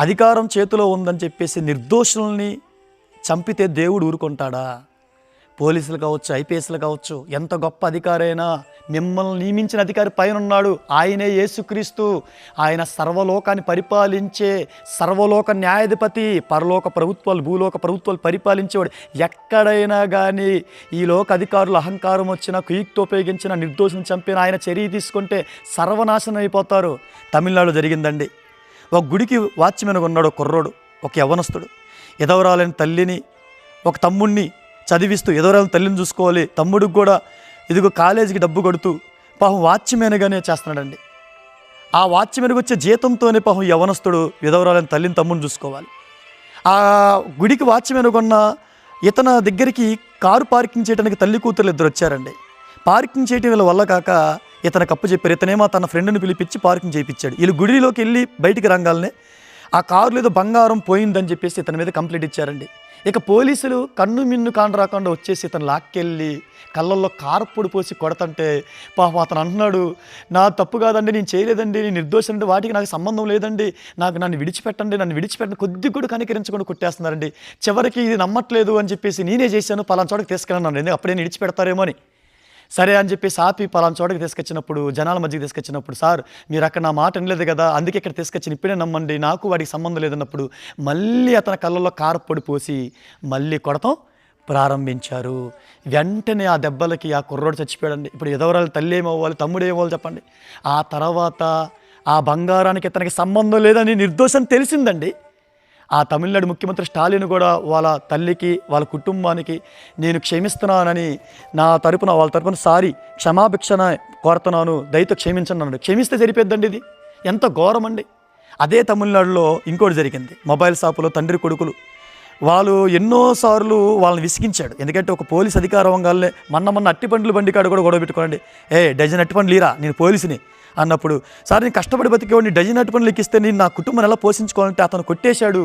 అధికారం చేతిలో ఉందని చెప్పేసి నిర్దోషుల్ని చంపితే దేవుడు ఊరుకుంటాడా? పోలీసులు కావచ్చు, ఐపీఎస్లు కావచ్చు, ఎంత గొప్ప అధికారైనా మిమ్మల్ని నియమించిన అధికారి పైన ఉన్నాడు. ఆయనే యేసుక్రీస్తు. ఆయన సర్వలోకాన్ని పరిపాలించే సర్వలోక న్యాయాధిపతి. పరలోక ప్రభుత్వాలు, భూలోక ప్రభుత్వాలు పరిపాలించేవాడు. ఎక్కడైనా కానీ ఈ లోక అధికారులు అహంకారం వచ్చిన, కుయుక్తి ఉపయోగించిన, నిర్దోషులను చంపిన ఆయన చర్య తీసుకుంటే సర్వనాశనం అయిపోతారు. తమిళనాడులో జరిగిందండి. ఒక గుడికి వాచ్మెన్గా ఉన్నాడు ఒక కుర్రోడు, ఒక యవ్వనస్తుడు. ఎదవరాలని తల్లిని, ఒక తమ్ముడిని చదివిస్తూ ఎదవరాలని తల్లిని చూసుకోవాలి, తమ్ముడికి కూడా ఇదిగో కాలేజీకి డబ్బు కొడుతూ పాపం వాచ్మెన్గానే చేస్తున్నాడండి. ఆ వాచ్మెన్కి వచ్చే జీతంతోనే పాపం యవ్వనస్తుడు విధవరాలని తల్లిని, తమ్ముడిని చూసుకోవాలి. ఆ గుడికి వాచ్మెన్గా ఉన్న ఇతని దగ్గరికి కారు పార్కింగ్ చేయడానికి తల్లి కూతురు ఇద్దరు వచ్చారండి. పార్కింగ్ చేయడం వీళ్ళ వల్ల కాక ఇతనికి అప్పు చెప్పారు. ఇతనేమో తన ఫ్రెండ్ని పిలిపించి పార్కింగ్ చేయించాడు. వీళ్ళు గుడిలోకి వెళ్ళి బయటికి రంగాలనే ఆ కారులో ఏదో బంగారం పోయిందని చెప్పేసి ఇతని మీద కంప్లైంట్ ఇచ్చారండి. ఇక పోలీసులు కన్ను మిన్ను కాని రాకుండా వచ్చేసి ఇతను లాక్కెళ్ళి కళ్ళల్లో కారపొడి పోసి కొడతంటే పాపం అతను అంటున్నాడు, నా తప్పు కాదండి, నేను చేయలేదండి, నేను నిర్దోషం అండి, వాటికి నాకు సంబంధం లేదండి, నన్ను విడిచిపెట్టండి కొద్ది కూడా కనికరించకుండా కొట్టేస్తున్నారండి. చివరికి ఇది నమ్మట్లేదు అని చెప్పేసి నేనే చేశాను, పలానా చోటకి తీసుకెళ్ళాను, అప్పుడే విడిచిపెడతారేమో అని. సరే అని చెప్పేసి ఆపి పలానా చోటకి తీసుకొచ్చినప్పుడు, జనాల మధ్యకి తీసుకొచ్చినప్పుడు, సార్ మీరు అక్కడ నా మాట వినలేదు కదా, అందుకే ఇక్కడ తీసుకొచ్చి ఇప్పుడే నమ్మండి, నాకు వాడికి సంబంధం లేదన్నప్పుడు మళ్ళీ అతని కళ్ళల్లో కారపొడి పోసి మళ్ళీ కొడతాం ప్రారంభించారు. వెంటనే ఆ దెబ్బలకి ఆ కుర్రోడు చచ్చిపోయాడండి. ఇప్పుడు ఎదవరాలు తల్లి ఏమవ్వాలి, తమ్ముడు ఏమవ్వాలి చెప్పండి. ఆ తర్వాత ఆ బంగారానికి ఇతనికి సంబంధం లేదని నిర్దోషం తెలిసిందండి. ఆ తమిళనాడు ముఖ్యమంత్రి స్టాలిన్ కూడా వాళ్ళ తల్లికి, వాళ్ళ కుటుంబానికి నేను క్షమిస్తున్నానని వాళ్ళ తరపున క్షమాభిక్షణ కోరుతున్నాను, దయతో క్షమించండి అన్నాడు. క్షమిస్తే సరిపోద్దండి. ఇది ఎంత ఘోరం అండి. అదే తమిళనాడులో ఇంకోటి జరిగింది. మొబైల్ షాపులో తండ్రి కొడుకులు వాళ్ళు ఎన్నోసార్లు వాళ్ళని విసిగించాడు. ఎందుకంటే ఒక పోలీస్ అధికారంగానే మొన్న అట్టిపండ్ల బండి కాడ కూడా గొడవ పెట్టుకోండి, డజన్ అట్టిపండ్లు ఈరా, నేను పోలీసుని అన్నప్పుడు, సార్ నేను కష్టపడి బతికేవాడిని, డజన్ అట్టిపండ్లు ఎక్కిస్తే నేను నా కుటుంబాన్ని ఎలా పోషించుకోవాలంటే అతను కొట్టేశాడు.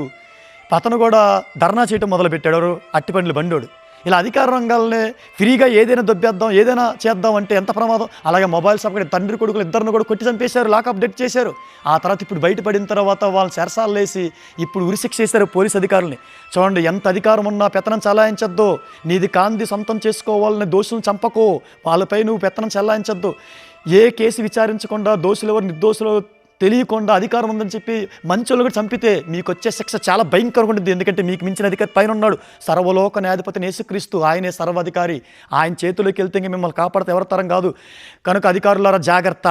అతను కూడా ధర్నా చేయటం మొదలుపెట్టాడు, అట్టిపండ్ల బండోడు. ఇలా అధికార రంగాలనే ఫ్రీగా ఏదైనా దొబ్బేద్దాం, ఏదైనా చేద్దాం అంటే ఎంత ప్రమాదం. అలాగే మొబైల్ షాప్ కూడా తండ్రి కొడుకులు ఇద్దరిని కూడా కొట్టి చంపేశారు, లాకప్ డెట్ చేశారు. ఆ తర్వాత ఇప్పుడు బయటపడిన తర్వాత వాళ్ళని చెరసాలు వేసి ఇప్పుడు ఉరిశిక్ష చేశారు పోలీస్ అధికారులని. చూడండి, ఎంత అధికారం ఉన్నా పెత్తనం చలాయించద్దు, నీది కాంది సొంతం చేసుకోవాలని దోషులను చంపకో, వాళ్ళపై నువ్వు పెత్తనం చలాయించద్దు. ఏ కేసు విచారించకుండా దోషులు ఎవరు నిర్దోషులు తెలియకుండా అధికారం ఉందని చెప్పి మంచోళ్ళు కూడా చంపితే మీకు వచ్చే శిక్ష చాలా భయంకరంగా ఉంటుంది. ఎందుకంటే మీకు మించిన అధికారి పైన ఉన్నాడు, సర్వలోక న్యాయాధిపతి యేసుక్రీస్తు. ఆయనే సర్వాధికారి. ఆయన చేతిలోకి వెళ్తే మిమ్మల్ని కాపాడితే ఎవరి తరం కాదు. కనుక అధికారులారా జాగ్రత్త.